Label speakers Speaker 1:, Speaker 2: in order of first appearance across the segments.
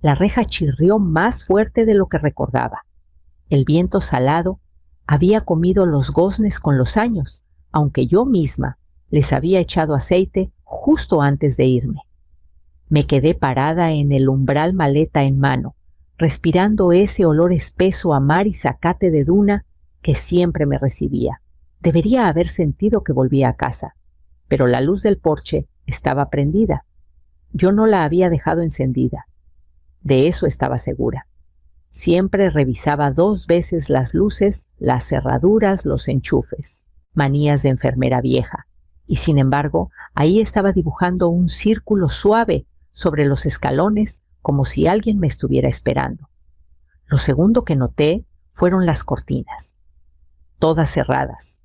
Speaker 1: La reja chirrió más fuerte de lo que recordaba. El viento salado había comido los goznes con los años, aunque yo misma les había echado aceite justo antes de irme. Me quedé parada en el umbral, maleta en mano, respirando ese olor espeso a mar y zacate de duna que siempre me recibía. Debería haber sentido que volvía a casa, pero la luz del porche estaba prendida. Yo no la había dejado encendida. De eso estaba segura. Siempre revisaba 2 veces las luces, las cerraduras, los enchufes. Manías de enfermera vieja. Y sin embargo, ahí estaba dibujando un círculo suave sobre los escalones, como si alguien me estuviera esperando. Lo segundo que noté fueron las cortinas. Todas cerradas.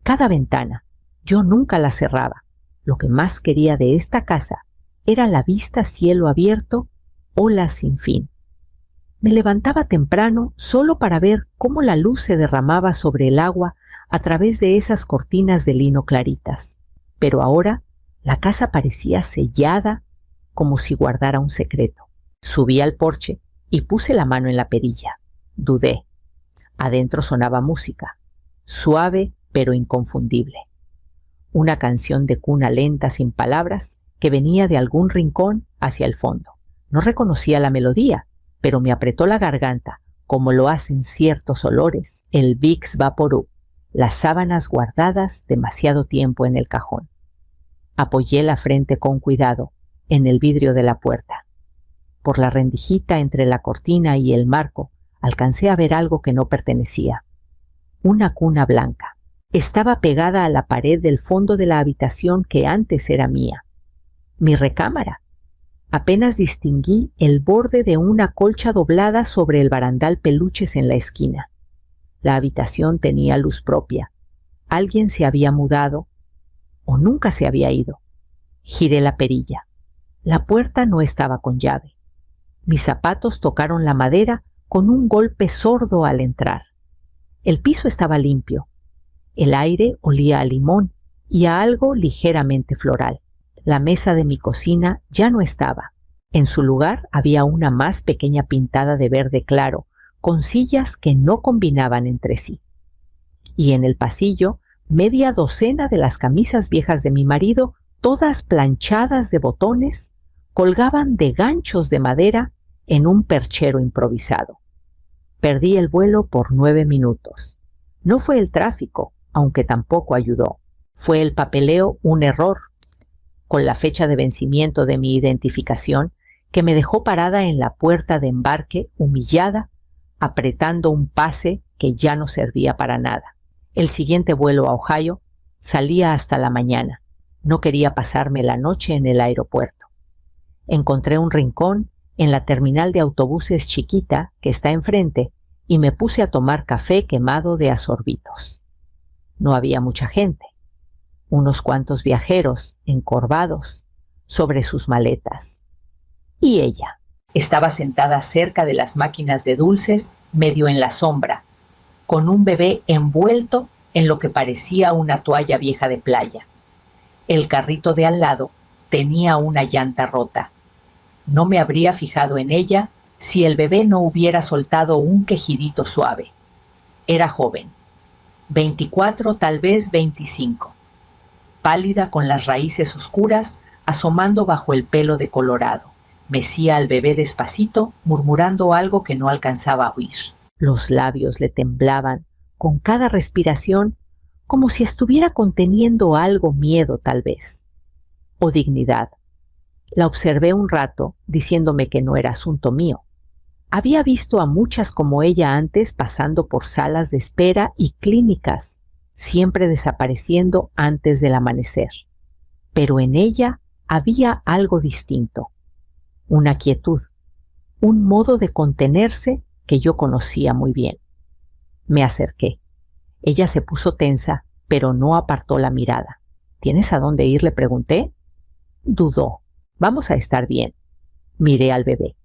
Speaker 1: Cada ventana. Yo nunca la cerraba. Lo que más quería de esta casa era la vista cielo abierto, olas sin fin. Me levantaba temprano solo para ver cómo la luz se derramaba sobre el agua a través de esas cortinas de lino claritas. Pero ahora la casa parecía sellada, como si guardara un secreto. Subí al porche y puse la mano en la perilla. Dudé. Adentro sonaba música, suave pero inconfundible. Una canción de cuna lenta sin palabras que venía de algún rincón hacia el fondo. No reconocía la melodía, pero me apretó la garganta, como lo hacen ciertos olores, el Vicks Vaporub, las sábanas guardadas demasiado tiempo en el cajón. Apoyé la frente con cuidado en el vidrio de la puerta. Por la rendijita entre la cortina y el marco, alcancé a ver algo que no pertenecía. Una cuna blanca. Estaba pegada a la pared del fondo de la habitación que antes era mía. Mi recámara. Apenas distinguí el borde de una colcha doblada sobre el barandal peluches en la esquina. La habitación tenía luz propia. Alguien se había mudado o nunca se había ido. Giré la perilla. La puerta no estaba con llave. Mis zapatos tocaron la madera con un golpe sordo al entrar. El piso estaba limpio. El aire olía a limón y a algo ligeramente floral. La mesa de mi cocina ya no estaba. En su lugar había una más pequeña pintada de verde claro, con sillas que no combinaban entre sí. Y en el pasillo, media docena de las camisas viejas de mi marido, todas planchadas de botones, colgaban de ganchos de madera en un perchero improvisado. Perdí el vuelo por 9 minutos. No fue el tráfico, aunque tampoco ayudó. Fue el papeleo un error, con la fecha de vencimiento de mi identificación, que me dejó parada en la puerta de embarque, humillada, apretando un pase que ya no servía para nada. El siguiente vuelo a Ohio salía hasta la mañana. No quería pasarme la noche en el aeropuerto. Encontré un rincón en la terminal de autobuses chiquita que está enfrente y me puse a tomar café quemado de a sorbitos. No había mucha gente. Unos cuantos viajeros encorvados sobre sus maletas. Y ella estaba sentada cerca de las máquinas de dulces, medio en la sombra, con un bebé envuelto en lo que parecía una toalla vieja de playa. El carrito de al lado tenía una llanta rota. No me habría fijado en ella si el bebé no hubiera soltado un quejidito suave. Era joven, 24, tal vez 25, pálida con las raíces oscuras asomando bajo el pelo decolorado. Mecía al bebé despacito, murmurando algo que no alcanzaba a oír. Los labios le temblaban con cada respiración, como si estuviera conteniendo algo, miedo tal vez, o dignidad. La observé un rato, diciéndome que no era asunto mío. Había visto a muchas como ella antes pasando por salas de espera y clínicas, siempre desapareciendo antes del amanecer. Pero en ella había algo distinto, una quietud, un modo de contenerse que yo conocía muy bien. Me acerqué. Ella se puso tensa, pero no apartó la mirada. ¿Tienes a dónde ir?, le pregunté. Dudó. Vamos a estar bien. Miré al bebé.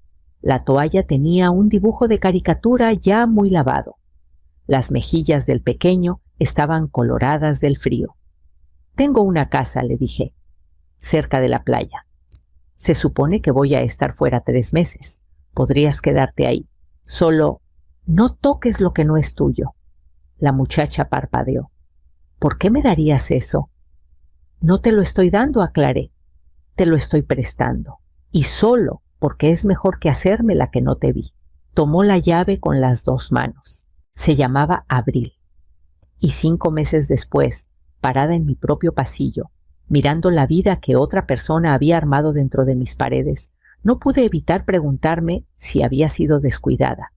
Speaker 1: La toalla tenía un dibujo de caricatura ya muy lavado. Las mejillas del pequeño estaban coloradas del frío. Tengo una casa, le dije, cerca de la playa. Se supone que voy a estar fuera 3 meses. Podrías quedarte ahí. Solo no toques lo que no es tuyo. La muchacha parpadeó. ¿Por qué me darías eso? No te lo estoy dando, aclaré. Te lo estoy prestando. Y solo porque es mejor que hacérmela que no te vi. Tomó la llave con las 2 manos. Se llamaba Abril. Y 5 meses después, parada en mi propio pasillo, mirando la vida que otra persona había armado dentro de mis paredes, no pude evitar preguntarme si había sido descuidada,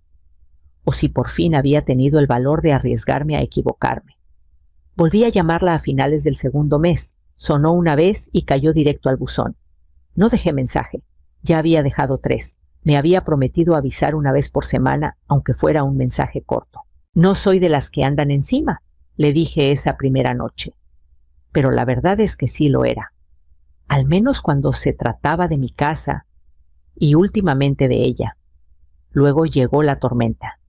Speaker 1: o si por fin había tenido el valor de arriesgarme a equivocarme. Volví a llamarla a finales del 2º mes. Sonó una vez y cayó directo al buzón. No dejé mensaje. Ya había dejado 3. Me había prometido avisar una vez por semana, aunque fuera un mensaje corto. No soy de las que andan encima, le dije esa primera noche. Pero la verdad es que sí lo era. Al menos cuando se trataba de mi casa y últimamente de ella. Luego llegó la tormenta,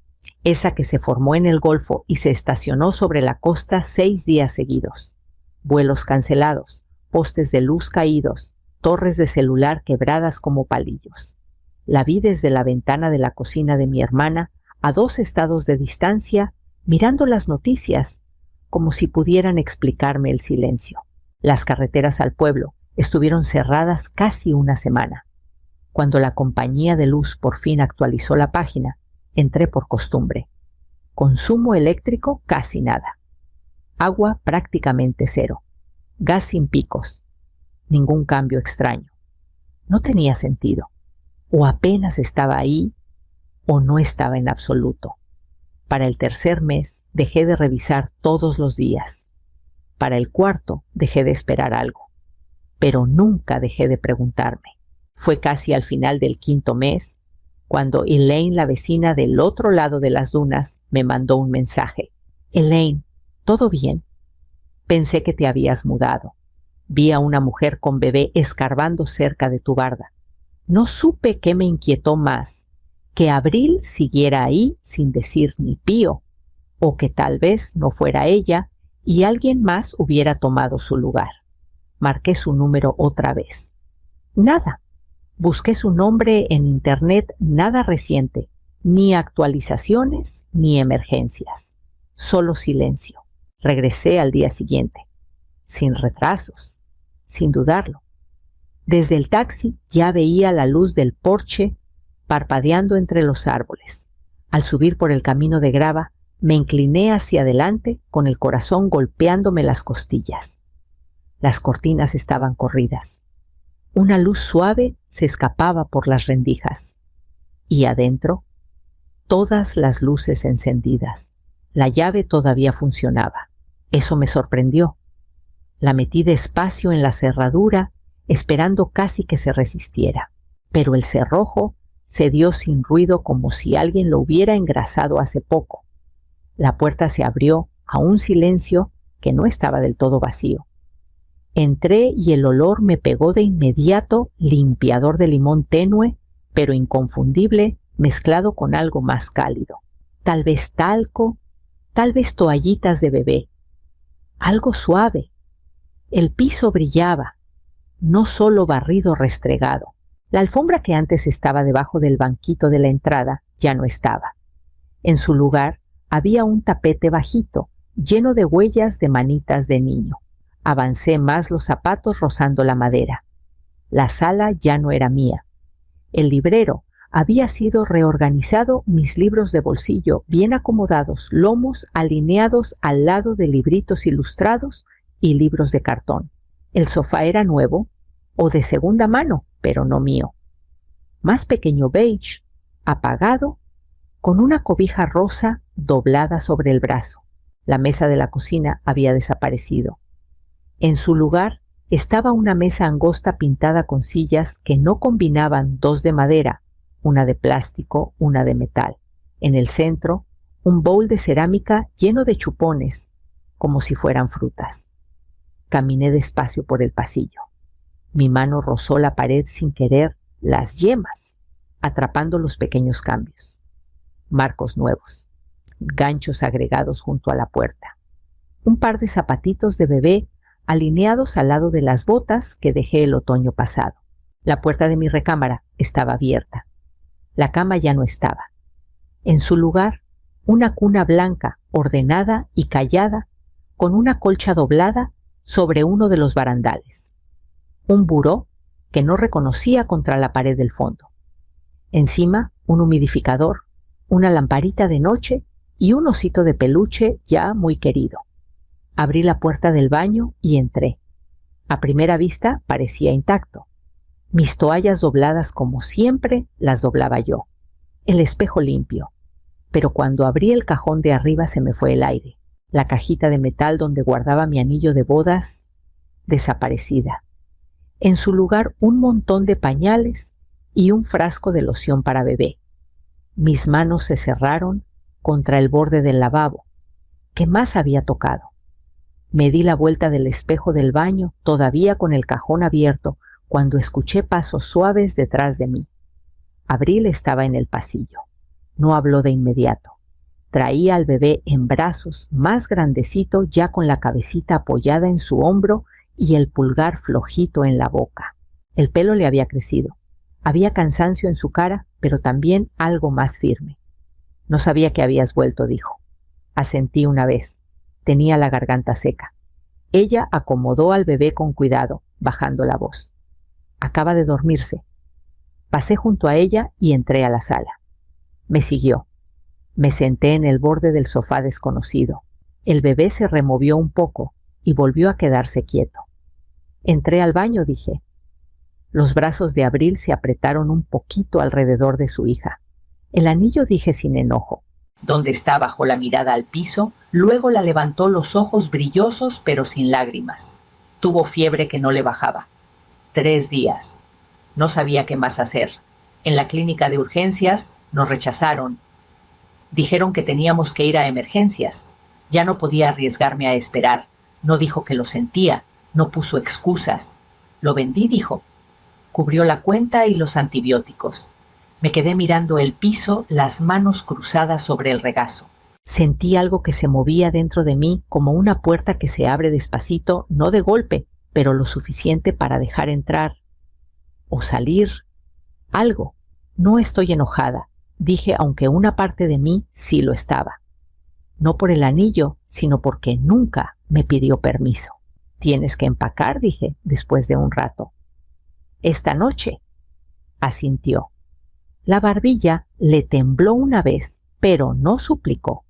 Speaker 1: esa que se formó en el Golfo y se estacionó sobre la costa 6 días seguidos. Vuelos cancelados, postes de luz caídos, torres de celular quebradas como palillos. La vi desde la ventana de la cocina de mi hermana, a 2 estados de distancia, mirando las noticias, como si pudieran explicarme el silencio. Las carreteras al pueblo estuvieron cerradas casi una semana. Cuando la compañía de luz por fin actualizó la página, entré por costumbre. Consumo eléctrico casi nada. Agua prácticamente 0. Gas sin picos. Ningún cambio extraño. No tenía sentido. O apenas estaba ahí, o no estaba en absoluto. Para el 3er mes dejé de revisar todos los días. Para el 4º dejé de esperar algo. Pero nunca dejé de preguntarme. Fue casi al final del 5º mes cuando Elaine, la vecina del otro lado de las dunas, me mandó un mensaje. Elaine, ¿todo bien? Pensé que te habías mudado. Vi a una mujer con bebé escarbando cerca de tu barda. No supe qué me inquietó más, que Abril siguiera ahí sin decir ni pío, o que tal vez no fuera ella y alguien más hubiera tomado su lugar. Marqué su número otra vez. Nada. Busqué su nombre en internet, nada reciente, ni actualizaciones ni emergencias. Solo silencio. Regresé al día siguiente, sin retrasos, sin dudarlo. Desde el taxi ya veía la luz del porche parpadeando entre los árboles. Al subir por el camino de grava, me incliné hacia adelante con el corazón golpeándome las costillas. Las cortinas estaban corridas. Una luz suave se escapaba por las rendijas. Y adentro, todas las luces encendidas. La llave todavía funcionaba. Eso me sorprendió. La metí despacio en la cerradura, esperando casi que se resistiera. Pero el cerrojo se dio sin ruido como si alguien lo hubiera engrasado hace poco. La puerta se abrió a un silencio que no estaba del todo vacío. Entré y el olor me pegó de inmediato, limpiador de limón tenue, pero inconfundible, mezclado con algo más cálido. Tal vez talco, tal vez toallitas de bebé. Algo suave. El piso brillaba, no solo barrido restregado. La alfombra que antes estaba debajo del banquito de la entrada ya no estaba. En su lugar había un tapete bajito, lleno de huellas de manitas de niño. Avancé más los zapatos rozando la madera. La sala ya no era mía. El librero había sido reorganizado, mis libros de bolsillo bien acomodados, lomos alineados al lado de libritos ilustrados y libros de cartón. El sofá era nuevo o de segunda mano, pero no mío. Más pequeño beige, apagado, con una cobija rosa doblada sobre el brazo. La mesa de la cocina había desaparecido. En su lugar estaba una mesa angosta pintada con sillas que no combinaban, 2 de madera, una de plástico, una de metal. En el centro, un bowl de cerámica lleno de chupones, como si fueran frutas. Caminé despacio por el pasillo. Mi mano rozó la pared sin querer, las yemas, atrapando los pequeños cambios. Marcos nuevos, ganchos agregados junto a la puerta. Un par de zapatitos de bebé alineados al lado de las botas que dejé el otoño pasado. La puerta de mi recámara estaba abierta. La cama ya no estaba. En su lugar, una cuna blanca, ordenada y callada, con una colcha doblada sobre uno de los barandales. Un buró que no reconocía contra la pared del fondo. Encima, un humidificador, una lamparita de noche y un osito de peluche ya muy querido. Abrí la puerta del baño y entré. A primera vista parecía intacto. Mis toallas dobladas como siempre las doblaba yo. El espejo limpio. Pero cuando abrí el cajón de arriba se me fue el aire. La cajita de metal donde guardaba mi anillo de bodas, desaparecida. En su lugar un montón de pañales y un frasco de loción para bebé. Mis manos se cerraron contra el borde del lavabo. ¿Qué más había tocado? Me di la vuelta del espejo del baño, todavía con el cajón abierto, cuando escuché pasos suaves detrás de mí. Abril estaba en el pasillo. No habló de inmediato. Traía al bebé en brazos, más grandecito, ya con la cabecita apoyada en su hombro y el pulgar flojito en la boca. El pelo le había crecido. Había cansancio en su cara, pero también algo más firme. No sabía que habías vuelto, dijo. Asentí una vez. Tenía la garganta seca. Ella acomodó al bebé con cuidado, bajando la voz. Acaba de dormirse. Pasé junto a ella y entré a la sala. Me siguió. Me senté en el borde del sofá desconocido. El bebé se removió un poco y volvió a quedarse quieto. Entré al baño, dije. Los brazos de Abril se apretaron un poquito alrededor de su hija. El anillo, dije sin enojo. Donde está bajó la mirada al piso, luego la levantó los ojos brillosos pero sin lágrimas. Tuvo fiebre que no le bajaba. 3 días. No sabía qué más hacer. En la clínica de urgencias nos rechazaron. Dijeron que teníamos que ir a emergencias. Ya no podía arriesgarme a esperar. No dijo que lo sentía. No puso excusas. Lo vendí, dijo. Cubrió la cuenta y los antibióticos. Me quedé mirando el piso, las manos cruzadas sobre el regazo. Sentí algo que se movía dentro de mí como una puerta que se abre despacito, no de golpe, pero lo suficiente para dejar entrar o salir algo. No estoy enojada, dije, aunque una parte de mí sí lo estaba. No por el anillo, sino porque nunca me pidió permiso. Tienes que empacar, dije, después de un rato. Esta noche, asintió. La barbilla le tembló una vez, pero no suplicó.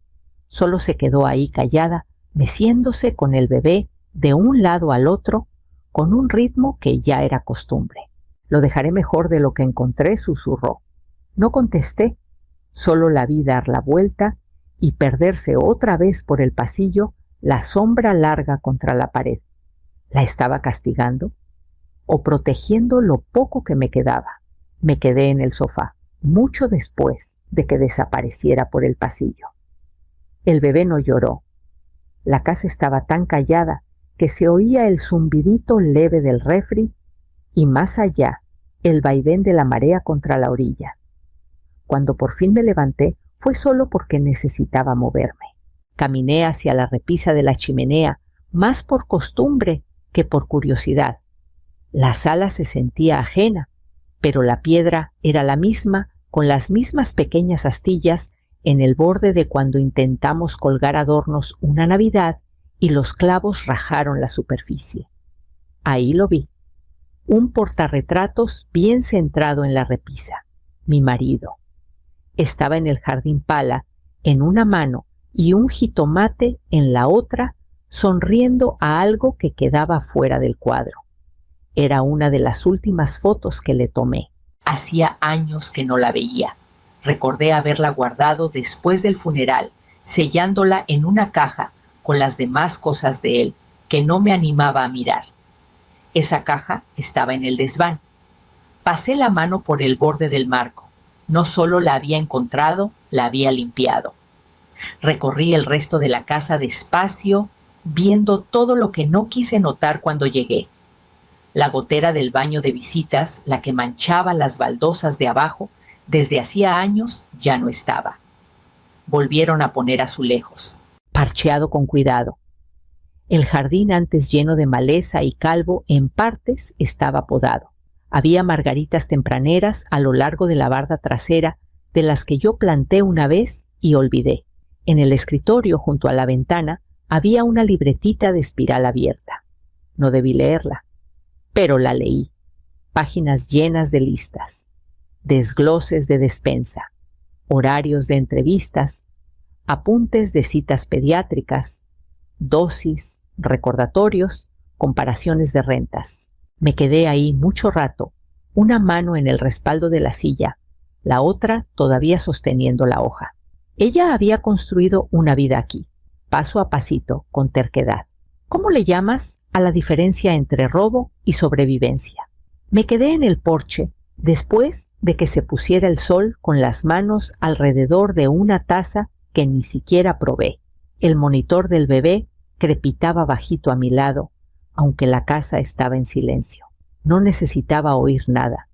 Speaker 1: Solo se quedó ahí callada, meciéndose con el bebé de un lado al otro, con un ritmo que ya era costumbre. Lo dejaré mejor de lo que encontré, susurró. No contesté, solo la vi dar la vuelta y perderse otra vez por el pasillo, la sombra larga contra la pared. ¿La estaba castigando? ¿O protegiendo lo poco que me quedaba? Me quedé en el sofá, mucho después de que desapareciera por el pasillo. El bebé no lloró. La casa estaba tan callada que se oía el zumbidito leve del refri y más allá el vaivén de la marea contra la orilla. Cuando por fin me levanté fue solo porque necesitaba moverme. Caminé hacia la repisa de la chimenea, más por costumbre que por curiosidad. La sala se sentía ajena, pero la piedra era la misma, con las mismas pequeñas astillas en el borde de cuando intentamos colgar adornos una Navidad y los clavos rajaron la superficie. Ahí lo vi. Un portarretratos bien centrado en la repisa. Mi marido. Estaba en el jardín pala, en una mano, y un jitomate en la otra, sonriendo a algo que quedaba fuera del cuadro. Era una de las últimas fotos que le tomé. Hacía años que no la veía. Recordé haberla guardado después del funeral, sellándola en una caja con las demás cosas de él, que no me animaba a mirar. Esa caja estaba en el desván. Pasé la mano por el borde del marco. No solo la había encontrado, la había limpiado. Recorrí el resto de la casa despacio, viendo todo lo que no quise notar cuando llegué. La gotera del baño de visitas, la que manchaba las baldosas de abajo, desde hacía años ya no estaba. Volvieron a poner azulejos, parcheado con cuidado. El jardín, antes lleno de maleza y calvo, en partes estaba podado. Había margaritas tempraneras a lo largo de la barda trasera, de las que yo planté una vez y olvidé. En el escritorio, junto a la ventana, había una libretita de espiral abierta. No debí leerla, pero la leí. Páginas llenas de listas, desgloses de despensa, horarios de entrevistas, apuntes de citas pediátricas, dosis, recordatorios, comparaciones de rentas. Me quedé ahí mucho rato, una mano en el respaldo de la silla, la otra todavía sosteniendo la hoja. Ella había construido una vida aquí, paso a pasito, con terquedad. ¿Cómo le llamas a la diferencia entre robo y sobrevivencia? Me quedé en el porche después de que se pusiera el sol, con las manos alrededor de una taza que ni siquiera probé. El monitor del bebé crepitaba bajito a mi lado, aunque la casa estaba en silencio. No necesitaba oír nada,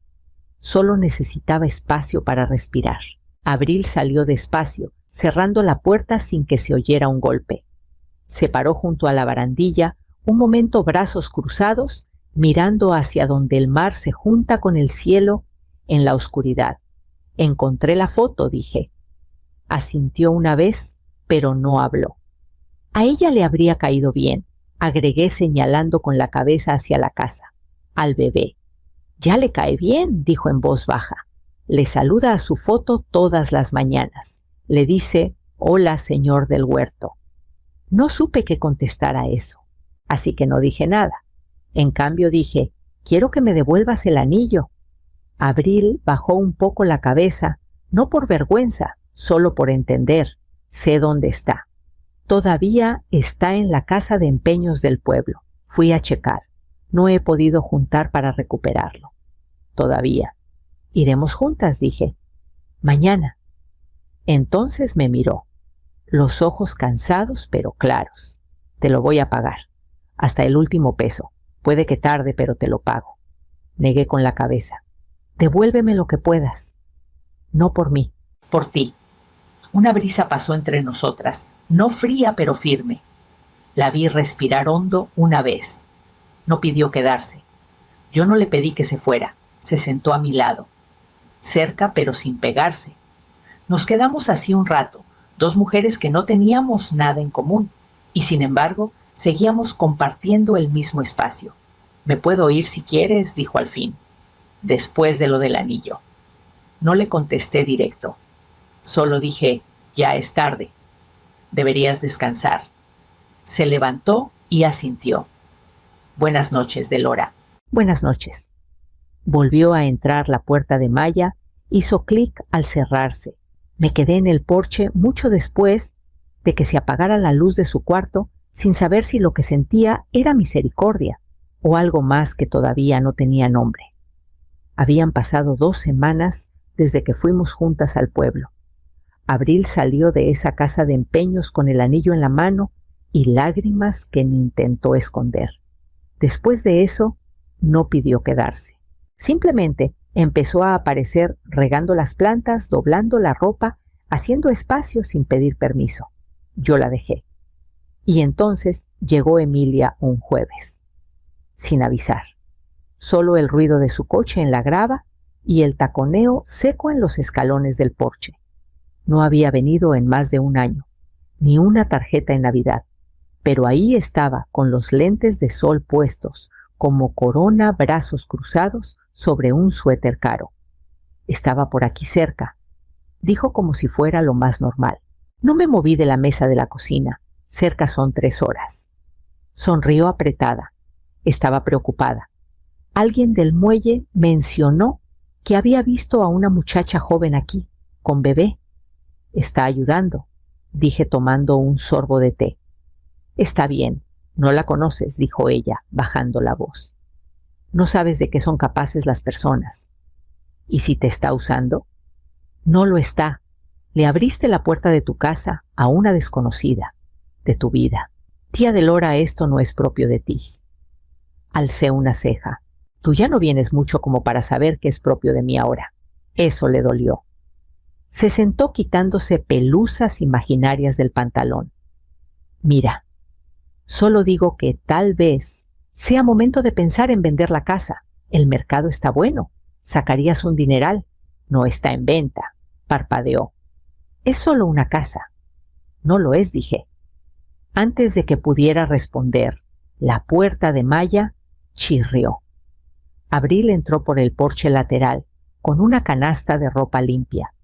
Speaker 1: solo necesitaba espacio para respirar. Abril salió despacio, cerrando la puerta sin que se oyera un golpe. Se paró junto a la barandilla, un momento brazos cruzados, mirando hacia donde el mar se junta con el cielo en la oscuridad. Encontré la foto, dije. Asintió una vez, pero no habló. A ella le habría caído bien, agregué señalando con la cabeza hacia la casa. Al bebé. Ya le cae bien, dijo en voz baja. Le saluda a su foto todas las mañanas. Le dice, hola, señor del huerto. No supe qué contestar a eso, así que no dije nada. En cambio dije, quiero que me devuelvas el anillo. Abril bajó un poco la cabeza, no por vergüenza, solo por entender. Sé dónde está. Todavía está en la casa de empeños del pueblo. Fui a checar. No he podido juntar para recuperarlo. Todavía. Iremos juntas, dije. Mañana. Entonces me miró. Los ojos cansados pero claros. Te lo voy a pagar. Hasta el último peso. Puede que tarde, pero te lo pago. Negué con la cabeza. Devuélveme lo que puedas. No por mí, por ti. Una brisa pasó entre nosotras, no fría pero firme. La vi respirar hondo una vez. No pidió quedarse. Yo no le pedí que se fuera. Se sentó a mi lado. Cerca pero sin pegarse. Nos quedamos así un rato, dos mujeres que no teníamos nada en común, y sin embargo seguíamos compartiendo el mismo espacio. «Me puedo ir si quieres», dijo al fin, después de lo del anillo. No le contesté directo. Solo dije, ya es tarde. Deberías descansar. Se levantó y asintió. Buenas noches, Delora. Buenas noches. Volvió a entrar la puerta de malla, hizo clic al cerrarse. Me quedé en el porche mucho después de que se apagara la luz de su cuarto, sin saber si lo que sentía era misericordia o algo más que todavía no tenía nombre. Habían pasado 2 semanas desde que fuimos juntas al pueblo. Abril salió de esa casa de empeños con el anillo en la mano y lágrimas que ni intentó esconder. Después de eso, no pidió quedarse. Simplemente empezó a aparecer regando las plantas, doblando la ropa, haciendo espacio sin pedir permiso. Yo la dejé. Y entonces llegó Emilia un jueves, sin avisar. Solo el ruido de su coche en la grava y el taconeo seco en los escalones del porche. No había venido en más de 1 año, ni una tarjeta en Navidad, pero ahí estaba con los lentes de sol puestos, como corona, brazos cruzados sobre un suéter caro. Estaba por aquí cerca, dijo como si fuera lo más normal. No me moví de la mesa de la cocina, cerca son 3 horas. Sonrió apretada, estaba preocupada. Alguien del muelle mencionó que había visto a una muchacha joven aquí, con bebé. Está ayudando, dije tomando un sorbo de té. Está bien, no la conoces, dijo ella, bajando la voz. No sabes de qué son capaces las personas. ¿Y si te está usando? No lo está. Le abriste la puerta de tu casa a una desconocida, de tu vida. Tía Delora, esto no es propio de ti. Alcé una ceja. Tú ya no vienes mucho como para saber qué es propio de mí ahora. Eso le dolió. Se sentó quitándose pelusas imaginarias del pantalón. Mira, solo digo que tal vez sea momento de pensar en vender la casa. El mercado está bueno. Sacarías un dineral. No está en venta, parpadeó. Es solo una casa. No lo es, dije. Antes de que pudiera responder, la puerta de malla chirrió. Abril entró por el porche lateral con una canasta de ropa limpia.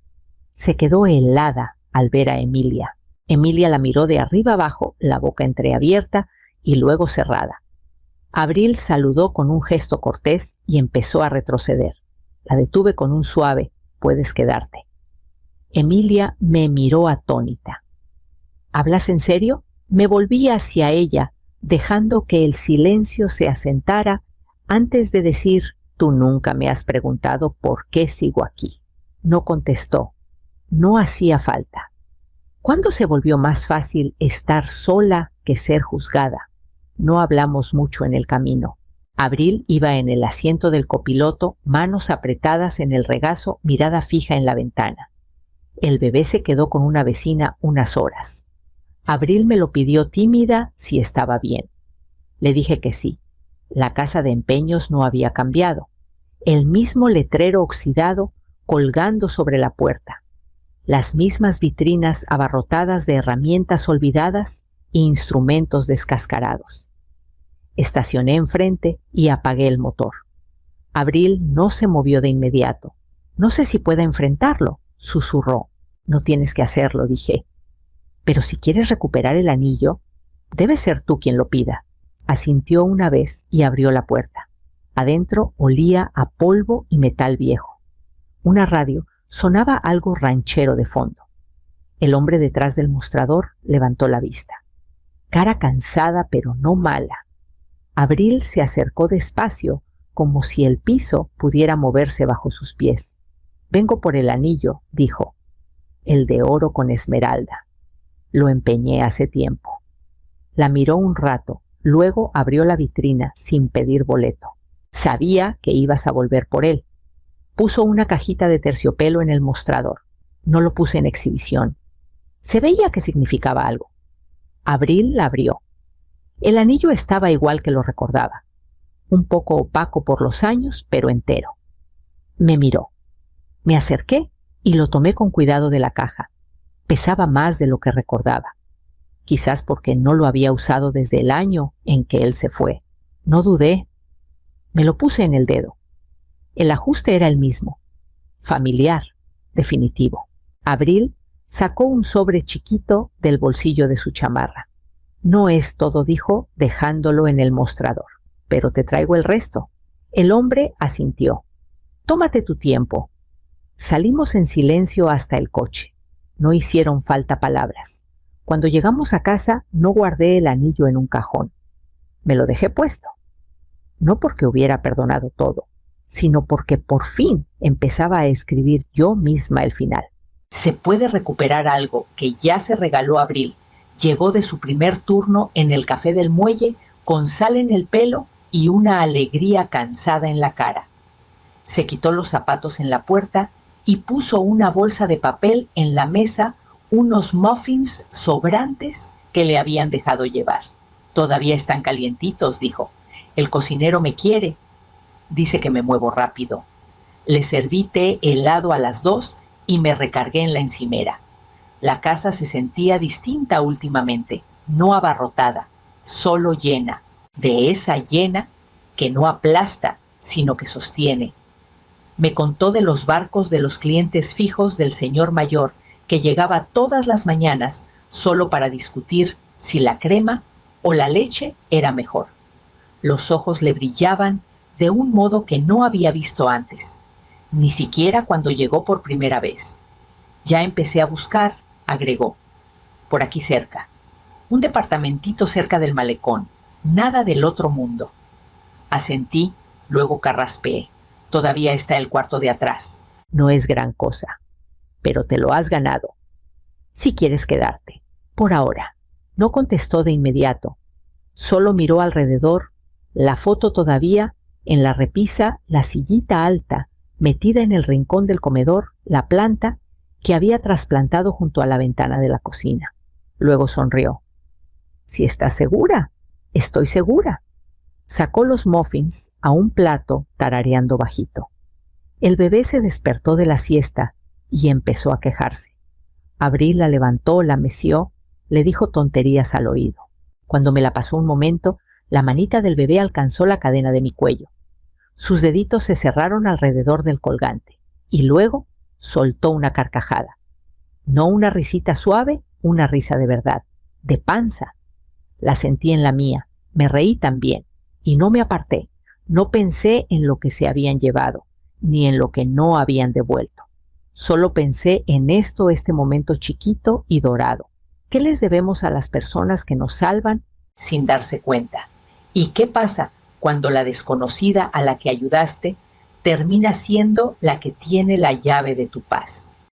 Speaker 1: Se quedó helada al ver a Emilia. Emilia la miró de arriba abajo, la boca entreabierta y luego cerrada. Abril saludó con un gesto cortés y empezó a retroceder. La detuve con un suave, puedes quedarte. Emilia me miró atónita. ¿Hablas en serio? Me volví hacia ella, dejando que el silencio se asentara antes de decir, tú nunca me has preguntado por qué sigo aquí. No contestó. No hacía falta. ¿Cuándo se volvió más fácil estar sola que ser juzgada? No hablamos mucho en el camino. Abril iba en el asiento del copiloto, manos apretadas en el regazo, mirada fija en la ventana. El bebé se quedó con una vecina unas horas. Abril me lo pidió tímida si estaba bien. Le dije que sí. La casa de empeños no había cambiado. El mismo letrero oxidado colgando sobre la puerta. Las mismas vitrinas abarrotadas de herramientas olvidadas e instrumentos descascarados. Estacioné enfrente y apagué el motor. Abril no se movió de inmediato. No sé si pueda enfrentarlo, susurró. No tienes que hacerlo, dije. Pero si quieres recuperar el anillo, debe ser tú quien lo pida. Asintió una vez y abrió la puerta. Adentro olía a polvo y metal viejo. Una radio sonaba algo ranchero de fondo. El hombre detrás del mostrador levantó la vista. Cara cansada pero no mala. Abril se acercó despacio, como si el piso pudiera moverse bajo sus pies. Vengo por el anillo, dijo. El de oro con esmeralda. Lo empeñé hace tiempo. La miró un rato, luego abrió la vitrina sin pedir boleto. Sabía que ibas a volver por él. Puso una cajita de terciopelo en el mostrador. No lo puse en exhibición. Se veía que significaba algo. Abril la abrió. El anillo estaba igual que lo recordaba. Un poco opaco por los años, pero entero. Me miró. Me acerqué y lo tomé con cuidado de la caja. Pesaba más de lo que recordaba. Quizás porque no lo había usado desde el año en que él se fue. No dudé. Me lo puse en el dedo. El ajuste era el mismo. Familiar, definitivo. Abril sacó un sobre chiquito del bolsillo de su chamarra. No es todo, dijo, dejándolo en el mostrador. Pero te traigo el resto. El hombre asintió. Tómate tu tiempo. Salimos en silencio hasta el coche. No hicieron falta palabras. Cuando llegamos a casa, no guardé el anillo en un cajón. Me lo dejé puesto. No porque hubiera perdonado todo, sino porque por fin empezaba a escribir yo misma el final. Se puede recuperar algo que ya se regaló Abril. Llegó de su primer turno en el café del muelle con sal en el pelo y una alegría cansada en la cara. Se quitó los zapatos en la puerta y puso una bolsa de papel en la mesa, unos muffins sobrantes que le habían dejado llevar. Todavía están calientitos, dijo. El cocinero me quiere. Dice que me muevo rápido. Le serví té helado a las 2 y me recargué en la encimera. La casa se sentía distinta últimamente, no abarrotada, solo llena, de esa llena que no aplasta, sino que sostiene. Me contó de los barcos de los clientes fijos del señor mayor, que llegaba todas las mañanas solo para discutir si la crema o la leche era mejor. Los ojos le brillaban de un modo que no había visto antes, ni siquiera cuando llegó por primera vez. Ya empecé a buscar, agregó, por aquí cerca. Un departamentito cerca del malecón, nada del otro mundo. Asentí, luego carraspeé. Todavía está el cuarto de atrás. No es gran cosa, pero te lo has ganado. Si quieres quedarte, por ahora. No contestó de inmediato. Solo miró alrededor, la foto todavía, en la repisa, la sillita alta, metida en el rincón del comedor, la planta que había trasplantado junto a la ventana de la cocina. Luego sonrió. Si estás segura, estoy segura. Sacó los muffins a un plato tarareando bajito. El bebé se despertó de la siesta y empezó a quejarse. Abril la levantó, la meció, le dijo tonterías al oído. Cuando me la pasó un momento, la manita del bebé alcanzó la cadena de mi cuello. Sus deditos se cerraron alrededor del colgante y luego soltó una carcajada. No una risita suave, una risa de verdad, de panza. La sentí en la mía, me reí también y no me aparté. No pensé en lo que se habían llevado, ni en lo que no habían devuelto. Solo pensé en este momento chiquito y dorado. ¿Qué les debemos a las personas que nos salvan sin darse cuenta? ¿Y qué pasa cuando la desconocida a la que ayudaste termina siendo la que tiene la llave de tu paz?